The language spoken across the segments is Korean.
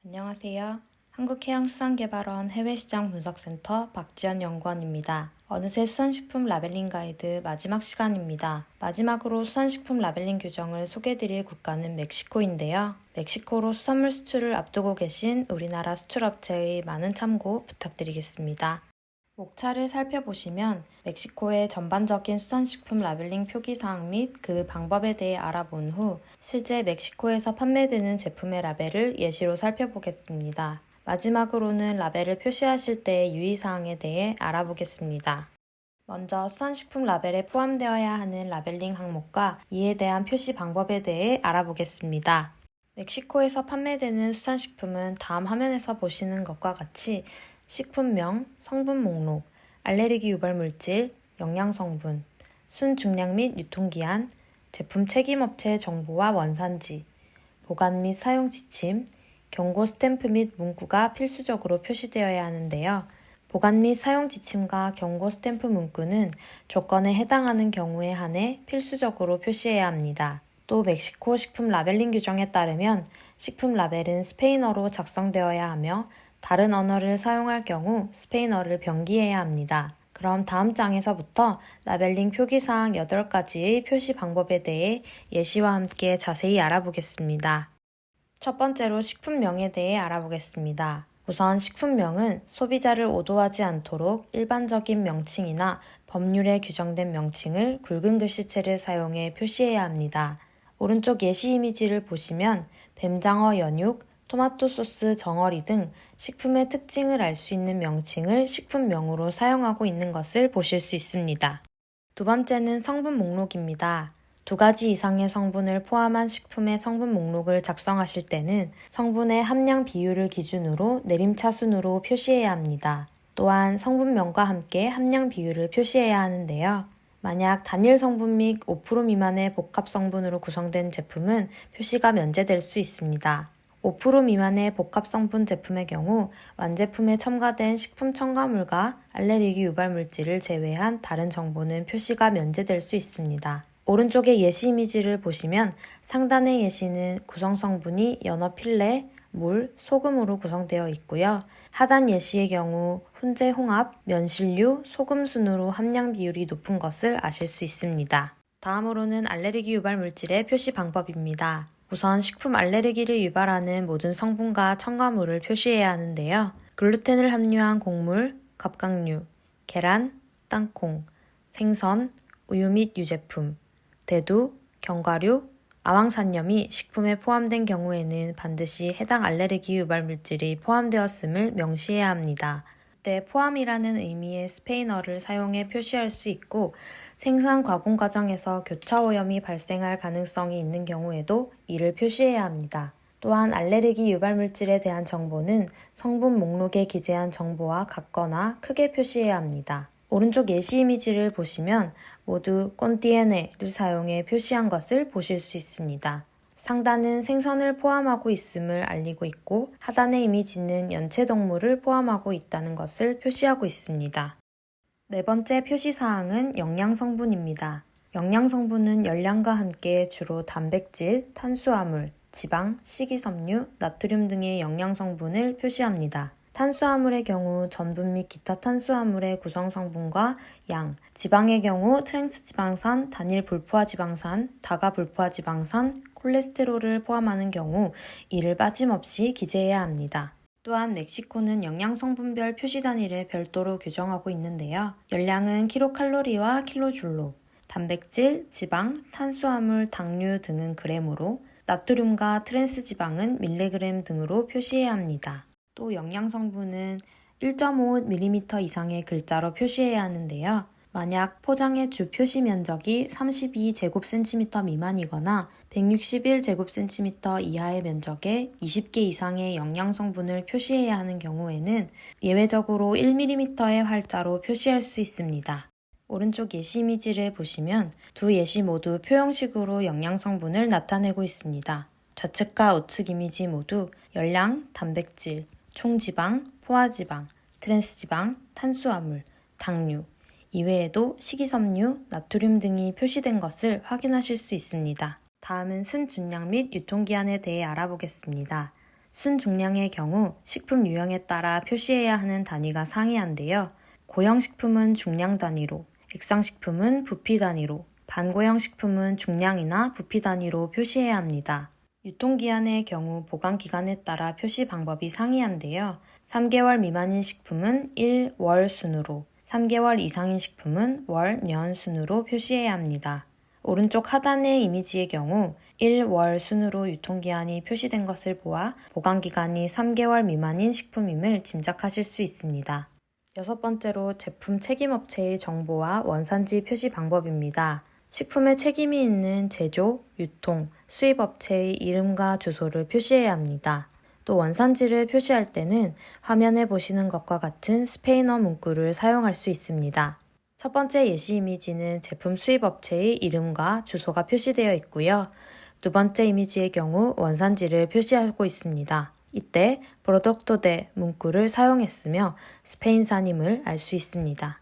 안녕하세요. 한국해양수산개발원 해외시장분석센터 박지연 연구원입니다. 어느새 수산식품 라벨링 가이드 마지막 시간입니다. 마지막으로 수산식품 라벨링 규정을 소개해드릴 국가는 멕시코인데요. 멕시코로 수산물 수출을 앞두고 계신 우리나라 수출업체의 많은 참고 부탁드리겠습니다. 목차를 살펴보시면 멕시코의 전반적인 수산식품 라벨링 표기사항 및 그 방법에 대해 알아본 후 실제 멕시코에서 판매되는 제품의 라벨을 예시로 살펴보겠습니다. 마지막으로는 라벨을 표시하실 때의 유의사항에 대해 알아보겠습니다. 먼저 수산식품 라벨에 포함되어야 하는 라벨링 항목과 이에 대한 표시 방법에 대해 알아보겠습니다. 멕시코에서 판매되는 수산식품은 다음 화면에서 보시는 것과 같이 식품명, 성분 목록, 알레르기 유발 물질, 영양성분, 순중량 및 유통기한, 제품 책임업체 정보와 원산지, 보관 및 사용 지침, 경고 스탬프 및 문구가 필수적으로 표시되어야 하는데요. 보관 및 사용 지침과 경고 스탬프 문구는 조건에 해당하는 경우에 한해 필수적으로 표시해야 합니다. 또 멕시코 식품 라벨링 규정에 따르면 식품 라벨은 스페인어로 작성되어야 하며 다른 언어를 사용할 경우 스페인어를 병기해야 합니다. 그럼 다음 장에서부터 라벨링 표기사항 8가지의 표시 방법에 대해 예시와 함께 자세히 알아보겠습니다. 첫 번째로 식품명에 대해 알아보겠습니다. 우선 식품명은 소비자를 오도하지 않도록 일반적인 명칭이나 법률에 규정된 명칭을 굵은 글씨체를 사용해 표시해야 합니다. 오른쪽 예시 이미지를 보시면 뱀장어 연육, 토마토 소스 정어리 등 식품의 특징을 알 수 있는 명칭을 식품명으로 사용하고 있는 것을 보실 수 있습니다. 두 번째는 성분 목록입니다. 2가지 이상의 성분을 포함한 식품의 성분 목록을 작성하실 때는 성분의 함량 비율을 기준으로 내림차순으로 표시해야 합니다. 또한 성분명과 함께 함량 비율을 표시해야 하는데요. 만약 단일 성분 및 5% 미만의 복합 성분으로 구성된 제품은 표시가 면제될 수 있습니다. 5% 미만의 복합 성분 제품의 경우 완제품에 첨가된 식품 첨가물과 알레르기 유발 물질을 제외한 다른 정보는 표시가 면제될 수 있습니다. 오른쪽의 예시 이미지를 보시면 상단의 예시는 구성 성분이 연어 필레, 물, 소금으로 구성되어 있고요. 하단 예시의 경우 훈제 홍합, 면실류, 소금 순으로 함량 비율이 높은 것을 아실 수 있습니다. 다음으로는 알레르기 유발 물질의 표시 방법입니다. 우선 식품 알레르기를 유발하는 모든 성분과 첨가물을 표시해야 하는데요. 글루텐을 함유한 곡물, 갑각류, 계란, 땅콩, 생선, 우유 및 유제품, 대두, 견과류, 아황산염이 식품에 포함된 경우에는 반드시 해당 알레르기 유발 물질이 포함되었음을 명시해야 합니다. 이때 포함이라는 의미의 스페인어를 사용해 표시할 수 있고 생산 가공 과정에서 교차 오염이 발생할 가능성이 있는 경우에도 이를 표시해야 합니다. 또한 알레르기 유발 물질에 대한 정보는 성분 목록에 기재한 정보와 같거나 크게 표시해야 합니다. 오른쪽 예시 이미지를 보시면 모두 contiéne를 사용해 표시한 것을 보실 수 있습니다. 상단은 생선을 포함하고 있음을 알리고 있고 하단의 이미지는 연체동물을 포함하고 있다는 것을 표시하고 있습니다. 네 번째 표시사항은 영양성분입니다. 영양성분은 열량과 함께 주로 단백질, 탄수화물, 지방, 식이섬유, 나트륨 등의 영양성분을 표시합니다. 탄수화물의 경우 전분 및 기타 탄수화물의 구성성분과 양, 지방의 경우 트랜스지방산, 단일 불포화지방산, 다가 불포화지방산, 콜레스테롤을 포함하는 경우 이를 빠짐없이 기재해야 합니다. 또한 멕시코는 영양성분별 표시 단위를 별도로 규정하고 있는데요. 열량은 킬로칼로리와 킬로줄로, 단백질, 지방, 탄수화물, 당류 등은 그램으로, 나트륨과 트랜스지방은 밀리그램 등으로 표시해야 합니다. 또 영양성분은 1.5mm 이상의 글자로 표시해야 하는데요. 만약 포장의 주 표시 면적이 32제곱cm 미만이거나 161제곱cm 이하의 면적에 20개 이상의 영양성분을 표시해야 하는 경우에는 예외적으로 1mm의 활자로 표시할 수 있습니다. 오른쪽 예시 이미지를 보시면 두 예시 모두 표형식으로 영양성분을 나타내고 있습니다. 좌측과 우측 이미지 모두 열량, 단백질, 총지방, 포화지방, 트랜스지방, 탄수화물, 당류, 이외에도 식이섬유, 나트륨 등이 표시된 것을 확인하실 수 있습니다. 다음은 순준량 및 유통기한에 대해 알아보겠습니다. 순중량의 경우 식품 유형에 따라 표시해야 하는 단위가 상이한데요. 고형 식품은 중량 단위로, 액상식품은 부피 단위로, 반고형 식품은 중량이나 부피 단위로 표시해야 합니다. 유통기한의 경우 보관기간에 따라 표시 방법이 상이한데요. 3개월 미만인 식품은 1월 순으로, 3개월 이상인 식품은 월, 년 순으로 표시해야 합니다. 오른쪽 하단의 이미지의 경우 1월 순으로 유통기한이 표시된 것을 보아 보관기간이 3개월 미만인 식품임을 짐작하실 수 있습니다. 여섯 번째로 제품 책임업체의 정보와 원산지 표시 방법입니다. 식품에 책임이 있는 제조, 유통, 수입업체의 이름과 주소를 표시해야 합니다. 또 원산지를 표시할 때는 화면에 보시는 것과 같은 스페인어 문구를 사용할 수 있습니다. 첫 번째 예시 이미지는 제품 수입업체의 이름과 주소가 표시되어 있고요. 두 번째 이미지의 경우 원산지를 표시하고 있습니다. 이때 프로덕토 데 문구를 사용했으며 스페인산임을 알 수 있습니다.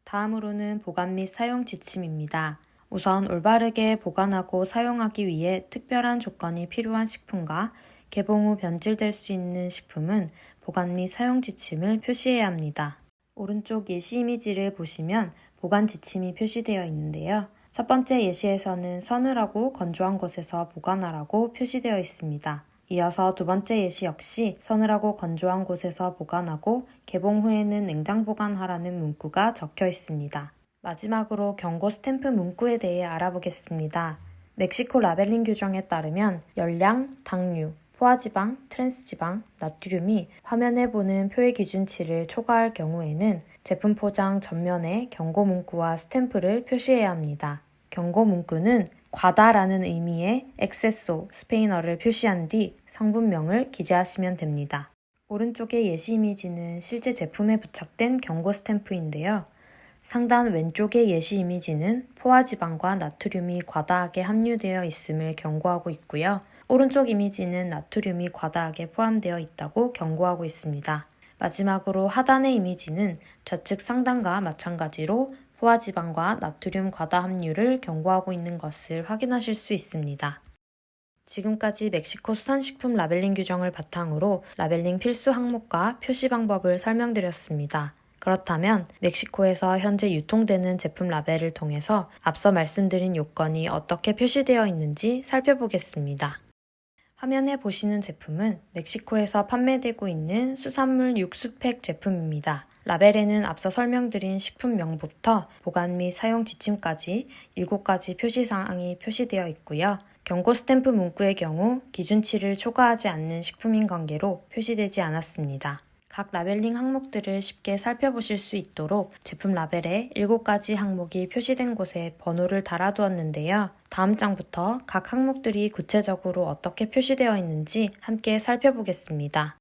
다음으로는 보관 및 사용 지침입니다. 우선 올바르게 보관하고 사용하기 위해 특별한 조건이 필요한 식품과 개봉 후 변질될 수 있는 식품은 보관 및 사용 지침을 표시해야 합니다. 오른쪽 예시 이미지를 보시면 보관 지침이 표시되어 있는데요. 첫 번째 예시에서는 서늘하고 건조한 곳에서 보관하라고 표시되어 있습니다. 이어서 두 번째 예시 역시 서늘하고 건조한 곳에서 보관하고 개봉 후에는 냉장 보관하라는 문구가 적혀 있습니다. 마지막으로 경고 스탬프 문구에 대해 알아보겠습니다. 멕시코 라벨링 규정에 따르면 열량, 당류, 포화지방, 트랜스지방, 나트륨이 화면에 보는 표의 기준치를 초과할 경우에는 제품 포장 전면에 경고 문구와 스탬프를 표시해야 합니다. 경고 문구는 과다라는 의미의 엑세소 스페인어를 표시한 뒤 성분명을 기재하시면 됩니다. 오른쪽의 예시 이미지는 실제 제품에 부착된 경고 스탬프인데요. 상단 왼쪽의 예시 이미지는 포화지방과 나트륨이 과다하게 함유되어 있음을 경고하고 있고요. 오른쪽 이미지는 나트륨이 과다하게 포함되어 있다고 경고하고 있습니다. 마지막으로 하단의 이미지는 좌측 상단과 마찬가지로 포화지방과 나트륨 과다 함유를 경고하고 있는 것을 확인하실 수 있습니다. 지금까지 멕시코 수산식품 라벨링 규정을 바탕으로 라벨링 필수 항목과 표시 방법을 설명드렸습니다. 그렇다면 멕시코에서 현재 유통되는 제품 라벨을 통해서 앞서 말씀드린 요건이 어떻게 표시되어 있는지 살펴보겠습니다. 화면에 보시는 제품은 멕시코에서 판매되고 있는 수산물 육수팩 제품입니다. 라벨에는 앞서 설명드린 식품명부터 보관 및 사용 지침까지 7가지 표시사항이 표시되어 있고요. 경고 스탬프 문구의 경우 기준치를 초과하지 않는 식품인 관계로 표시되지 않았습니다. 각 라벨링 항목들을 쉽게 살펴보실 수 있도록 제품 라벨에 7가지 항목이 표시된 곳에 번호를 달아두었는데요. 다음 장부터 각 항목들이 구체적으로 어떻게 표시되어 있는지 함께 살펴보겠습니다.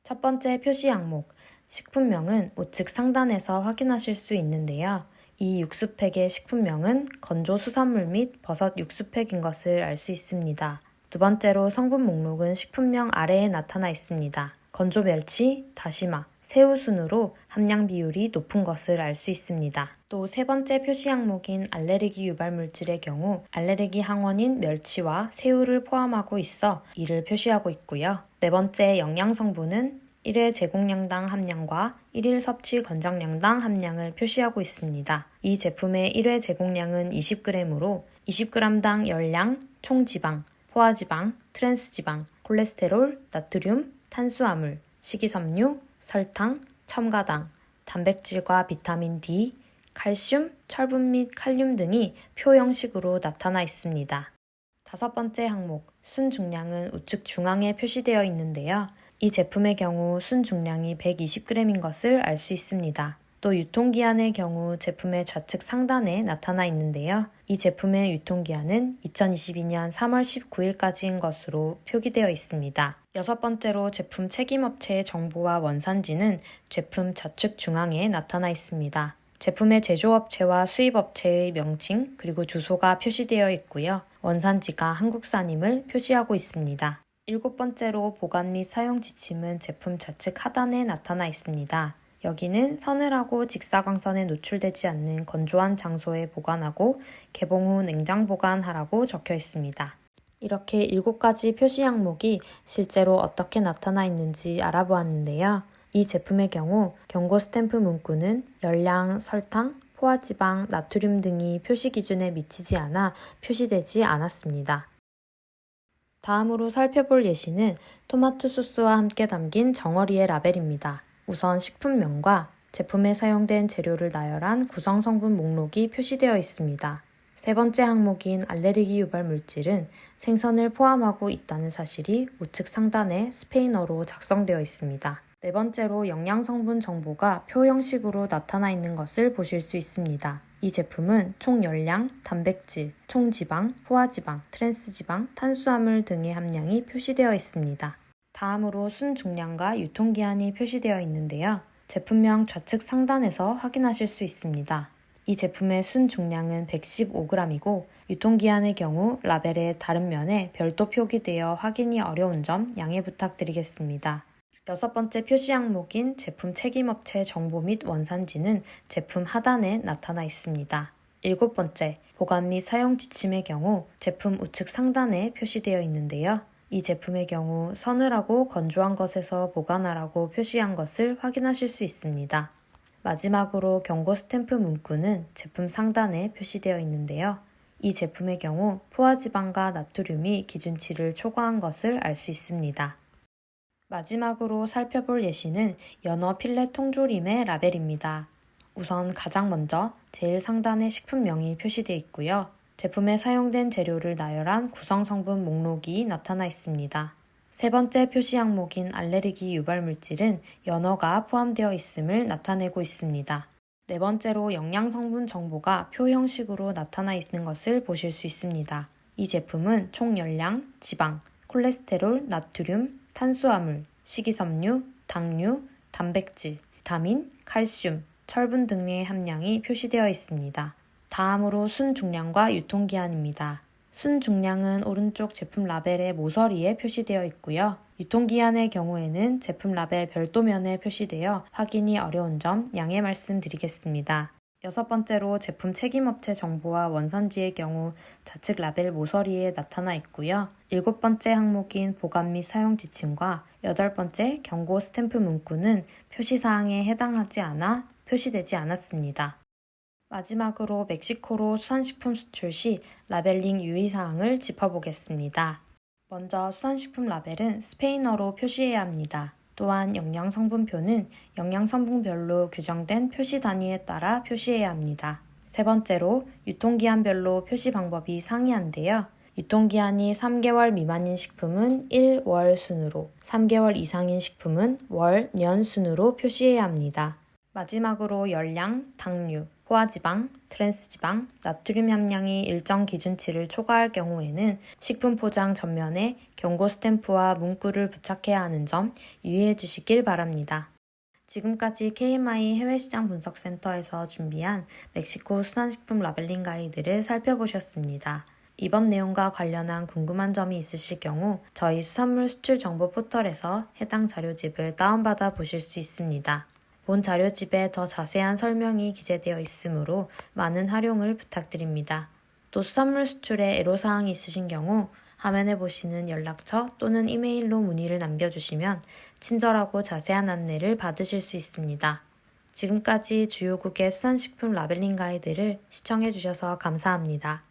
첫 번째 표시 항목, 식품명은 우측 상단에서 확인하실 수 있는데요. 이 육수팩의 식품명은 건조 수산물 및 버섯 육수팩인 것을 알 수 있습니다. 두 번째로 성분 목록은 식품명 아래에 나타나 있습니다. 건조 멸치, 다시마, 새우 순으로 함량 비율이 높은 것을 알 수 있습니다. 또 세 번째 표시 항목인 알레르기 유발 물질의 경우 알레르기 항원인 멸치와 새우를 포함하고 있어 이를 표시하고 있고요. 네 번째 영양 성분은 1회 제공량당 함량과 1일 섭취 권장량당 함량을 표시하고 있습니다. 이 제품의 1회 제공량은 20g으로 20g당 열량, 총지방, 포화지방, 트랜스지방, 콜레스테롤, 나트륨, 탄수화물, 식이섬유, 설탕, 첨가당, 단백질과 비타민 D, 칼슘, 철분 및 칼륨 등이 표 형식으로 나타나 있습니다. 다섯 번째 항목, 순중량은 우측 중앙에 표시되어 있는데요. 이 제품의 경우 순중량이 120g인 것을 알 수 있습니다. 또 유통기한의 경우 제품의 좌측 상단에 나타나 있는데요. 이 제품의 유통기한은 2022년 3월 19일까지인 것으로 표기되어 있습니다. 여섯 번째로 제품 책임업체의 정보와 원산지는 제품 좌측 중앙에 나타나 있습니다. 제품의 제조업체와 수입업체의 명칭 그리고 주소가 표시되어 있고요. 원산지가 한국산임을 표시하고 있습니다. 일곱 번째로 보관 및 사용 지침은 제품 좌측 하단에 나타나 있습니다. 여기는 서늘하고 직사광선에 노출되지 않는 건조한 장소에 보관하고 개봉 후 냉장 보관하라고 적혀 있습니다. 이렇게 7가지 표시 항목이 실제로 어떻게 나타나 있는지 알아보았는데요. 이 제품의 경우 경고 스탬프 문구는 열량, 설탕, 포화지방, 나트륨 등이 표시 기준에 미치지 않아 표시되지 않았습니다. 다음으로 살펴볼 예시는 토마토 소스와 함께 담긴 정어리의 라벨입니다. 우선 식품명과 제품에 사용된 재료를 나열한 구성 성분 목록이 표시되어 있습니다. 세 번째 항목인 알레르기 유발 물질은 생선을 포함하고 있다는 사실이 우측 상단에 스페인어로 작성되어 있습니다. 네 번째로 영양성분 정보가 표 형식으로 나타나 있는 것을 보실 수 있습니다. 이 제품은 총 열량, 단백질, 총 지방, 포화지방, 트랜스지방, 탄수화물 등의 함량이 표시되어 있습니다. 다음으로 순중량과 유통기한이 표시되어 있는데요. 제품명 좌측 상단에서 확인하실 수 있습니다. 이 제품의 순중량은 115g이고 유통기한의 경우 라벨의 다른 면에 별도 표기되어 확인이 어려운 점 양해 부탁드리겠습니다. 여섯 번째 표시 항목인 제품 책임업체 정보 및 원산지는 제품 하단에 나타나 있습니다. 일곱 번째, 보관 및 사용 지침의 경우 제품 우측 상단에 표시되어 있는데요. 이 제품의 경우 서늘하고 건조한 것에서 보관하라고 표시한 것을 확인하실 수 있습니다. 마지막으로 경고 스탬프 문구는 제품 상단에 표시되어 있는데요. 이 제품의 경우 포화지방과 나트륨이 기준치를 초과한 것을 알 수 있습니다. 마지막으로 살펴볼 예시는 연어 필레 통조림의 라벨입니다. 우선 가장 먼저 제일 상단에 식품명이 표시되어 있고요. 제품에 사용된 재료를 나열한 구성성분 목록이 나타나 있습니다. 세 번째 표시 항목인 알레르기 유발 물질은 연어가 포함되어 있음을 나타내고 있습니다. 네 번째로 영양성분 정보가 표 형식으로 나타나 있는 것을 보실 수 있습니다. 이 제품은 총 열량, 지방, 콜레스테롤, 나트륨, 탄수화물, 식이섬유, 당류, 단백질, 비타민, 칼슘, 철분 등의 함량이 표시되어 있습니다. 다음으로 순중량과 유통기한입니다. 순중량은 오른쪽 제품 라벨의 모서리에 표시되어 있고요. 유통기한의 경우에는 제품 라벨 별도면에 표시되어 확인이 어려운 점 양해 말씀드리겠습니다. 여섯 번째로 제품 책임업체 정보와 원산지의 경우 좌측 라벨 모서리에 나타나 있고요. 일곱 번째 항목인 보관 및 사용 지침과 여덟 번째 경고 스탬프 문구는 표시사항에 해당하지 않아 표시되지 않았습니다. 마지막으로 멕시코로 수산식품 수출 시 라벨링 유의사항을 짚어보겠습니다. 먼저 수산식품 라벨은 스페인어로 표시해야 합니다. 또한 영양성분표는 영양성분별로 규정된 표시 단위에 따라 표시해야 합니다. 세 번째로 유통기한별로 표시 방법이 상이한데요. 유통기한이 3개월 미만인 식품은 1월 순으로, 3개월 이상인 식품은 월, 년 순으로 표시해야 합니다. 마지막으로 열량, 당류, 포화지방, 트랜스지방, 나트륨 함량이 일정 기준치를 초과할 경우에는 식품 포장 전면에 경고 스탬프와 문구를 부착해야 하는 점 유의해 주시길 바랍니다. 지금까지 KMI 해외시장 분석센터에서 준비한 멕시코 수산식품 라벨링 가이드를 살펴보셨습니다. 이번 내용과 관련한 궁금한 점이 있으실 경우 저희 수산물 수출 정보 포털에서 해당 자료집을 다운받아 보실 수 있습니다. 본 자료집에 더 자세한 설명이 기재되어 있으므로 많은 활용을 부탁드립니다. 또 수산물 수출에 애로사항이 있으신 경우 화면에 보시는 연락처 또는 이메일로 문의를 남겨주시면 친절하고 자세한 안내를 받으실 수 있습니다. 지금까지 주요국의 수산식품 라벨링 가이드를 시청해주셔서 감사합니다.